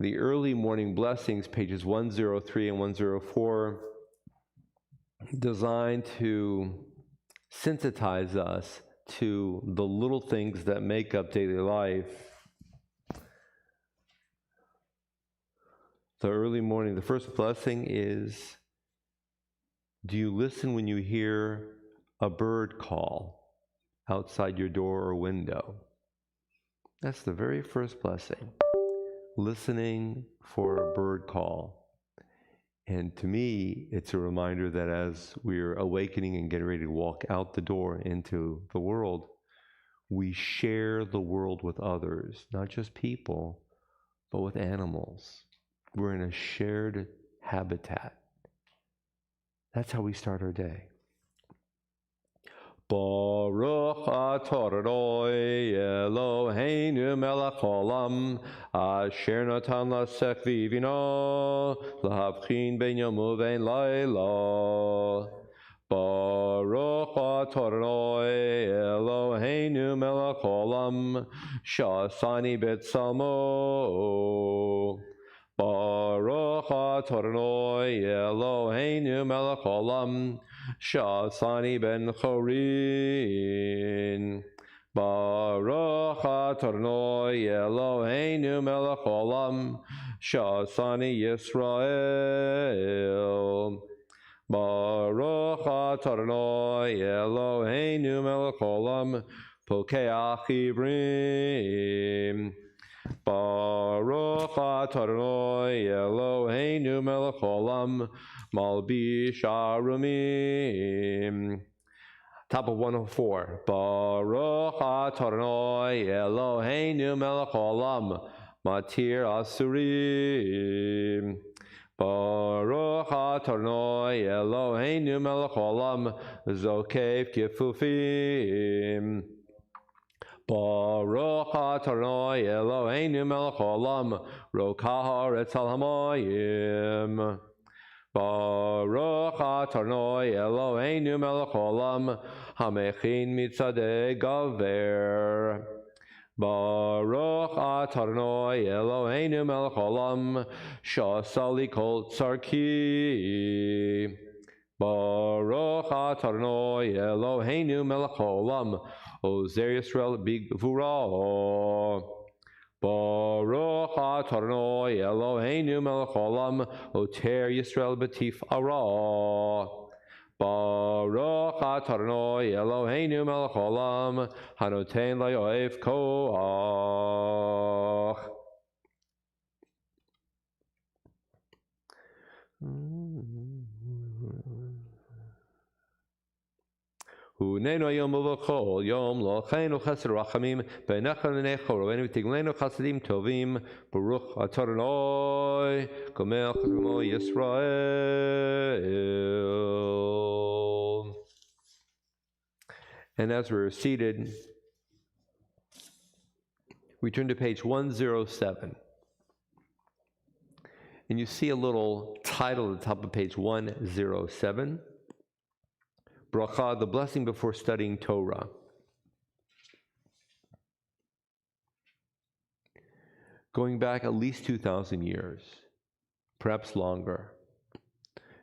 the early morning blessings, pages 103 and 104, designed to sensitize us to the little things that make up daily life. The early morning, the first blessing is, do you listen when you hear a bird call outside your door or window? That's the very first blessing, listening for a bird call. And to me, it's a reminder that as we're awakening and getting ready to walk out the door into the world, we share the world with others, not just people, but with animals. We're in a shared habitat. That's how we start our day. Baruch atah Adonai Eloheinu melech haolam asher natan lasek v'ivino lahavchin ben yom uvein laila. Baruch atah Adonai Eloheinu melech haolam sha'asani b'tzalmo. Baruch atah Adonai Eloheinu melech haolam sha'asani ben chorin. Baruch atah Adonai Eloheinu melech haolam sha'asani Yisrael. Baruch atah Adonai Eloheinu melech haolam pokeach ivrim. Baruch atah Adonai Eloheinu melech haolam malbish arumim. Top of 104. Baruch atah Adonai Eloheinu melech haolam matir asurim. Baruch atah Adonai Eloheinu melech haolam zokef kifufim. Baruch atah Adonai Eloheinu melech haolam rokah haaretz al hamayim. Baruch atah Adonai Eloheinu melech haolam hamechin mitzadei gaver. Baruch atah Adonai Eloheinu melech haolam sha'asa li kol tzarki. Baruch atah Adonai Eloheinu melech haolam Ozer Yisrael b'gvura. Baruch atah Adonai Eloheinu melech haolam Oter Yisrael b'tif'ara. Baruch atah Adonai Eloheinu melech haolam hanoten layoev koach. Hunenu hayom uvachol yom locheinu chesed rachamim be'necha l'necha u'roenu v'tiglenu chasadim tovim baruch atah Adonai gomel chesed Yisrael. And as we're seated, we turn to page 107. And you see a little title at the top of page 107. Bracha, the blessing before studying Torah. Going back at least 2,000 years, perhaps longer,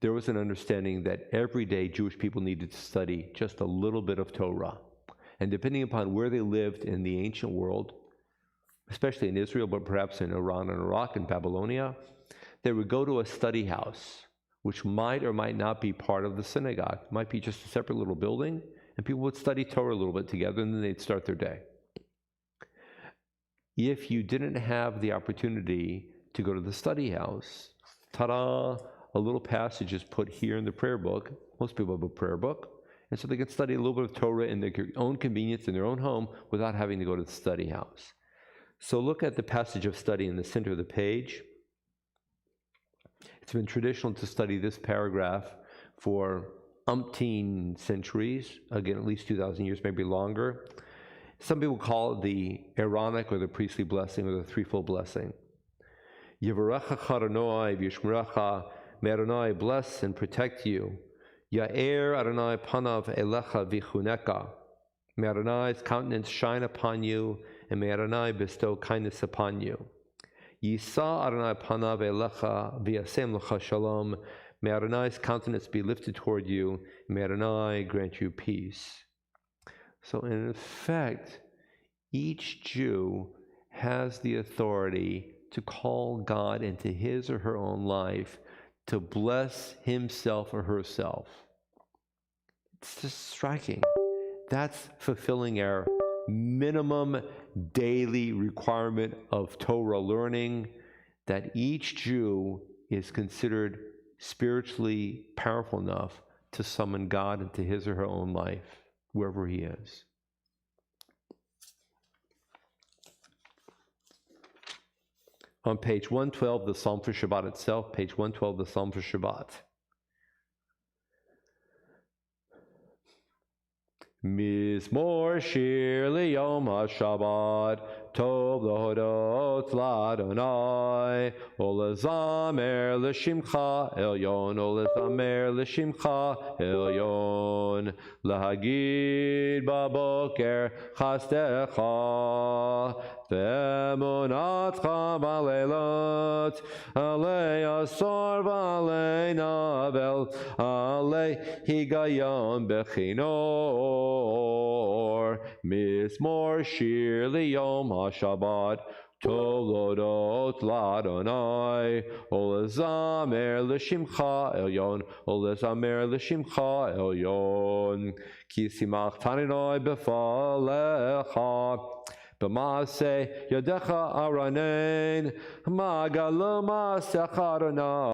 there was an understanding that every day Jewish people needed to study just a little bit of Torah. And depending upon where they lived in the ancient world, especially in Israel, but perhaps in Iran and Iraq and Babylonia, they would go to a study house, which might or might not be part of the synagogue. It might be just a separate little building, and people would study Torah a little bit together, and then they'd start their day. If you didn't have the opportunity to go to the study house, ta-da, a little passage is put here in the prayer book. Most people have a prayer book, and so they can study a little bit of Torah in their own convenience, in their own home, without having to go to the study house. So look at the passage of study in the center of the page. It's been traditional to study this paragraph for umpteen centuries, again, at least 2,000 years, maybe longer. Some people call it the Aaronic or the priestly blessing or the threefold blessing. Yivarecha Adonai v'yishmerecha, may Adonai bless and protect you. Ya'er Adonai panav elecha v'chuneka, may Adonai's countenance shine upon you, and may Adonai bestow kindness upon you. Yisa Adonai panav elecha v'yasem lecha shalom. May Adonai's countenance be lifted toward you. May Adonai grant you peace. So in effect, each Jew has the authority to call God into his or her own life to bless himself or herself. It's just striking. That's fulfilling our minimum daily requirement of Torah learning, that each Jew is considered spiritually powerful enough to summon God into his or her own life, wherever he is. On page 112, the Psalm for Shabbat itself, page 112, the Psalm for Shabbat. Mizmor shir liyom HaShabbat, tov lehodot l'Adonai, olezamer l'shimcha elyon, olezamer l'shimcha elyon, lahagid baboker chastecha, ve'emunatcha b'leilot, alei asor v'alei navel, alei higayon bechinot. Mizmor shir liyom HaShabbat, tolodot l'Adonai, olezamer l'shimcha elyon, olezamer l'shimcha elyon, ki simachtanoi b'falecha, b'maaseh yadecha aranein, magalu maasecha Adonai.